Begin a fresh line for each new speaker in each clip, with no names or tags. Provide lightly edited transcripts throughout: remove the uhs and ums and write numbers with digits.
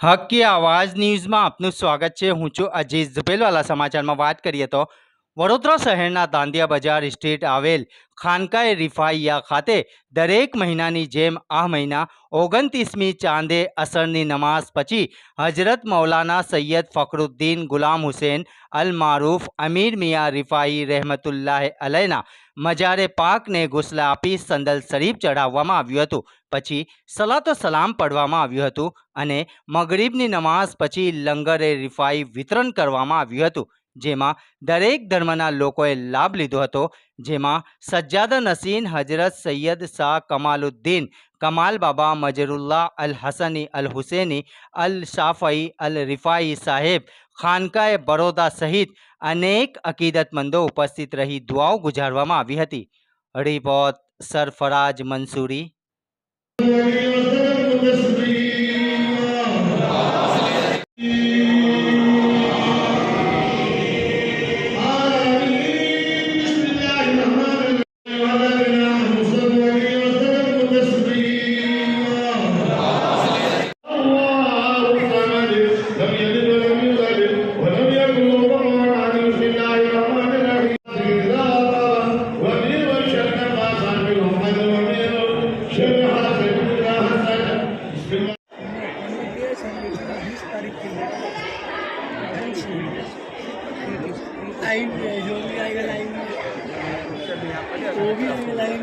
હક की आवाज़ ન્યૂઝમાં આપનું સ્વાગત છે। હું છું અજીઝ ઝુબેલવાલા। સમાચારમાં વાત કરીએ તો વડોદરા શહેરના દાંડિયા બજાર સ્ટ્રીટ આવેલ ખાનકાએ રિફાઇયા ખાતે દરેક મહિનાની જેમ આ મહિના 29મી ચાંદે અસરની નમાઝ પછી હજરત મૌલાના સૈયદ ફખરુદ્દીન ગુલામ હુસૈન અલ મારૂફ અમીર મિયાં રિફાઈ રહેમતુલ્લાહ અલૈના મજારે પાકને ગુસ્લા આપી સંદલ શરીફ ચઢાવવામાં આવ્યું હતું। પછી સલાતો સલામ પડવામાં આવ્યું હતું અને મગરીબની નમાઝ પછી લંગરે રિફાઈ વિતરણ કરવામાં આવ્યું હતું, જેમાં દરેક ધર્મના લોકોએ લાભ લીધો હતો। જેમાં સજ્જાદા નસીન હજરત સૈયદ શાહ કમાલુદ્દીન કમાલ બાબા મજરુલ્લાહ અલ હસની અલ હુસૈની અલ શાફઈ અલ રિફાઈ સાહેબ ખાનકાએ બરોડા સહિત અનેક અકીદતમંદો ઉપસ્થિત રહી દુઆઓ ગુજારવામાં આવી હતી। રિપોર્ટ સરફરાજ મંસૂરી।
लाइन में जो भी आएगा लाइन में वो भी आएगा लाइन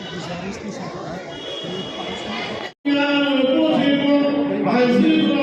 गुजारिश थी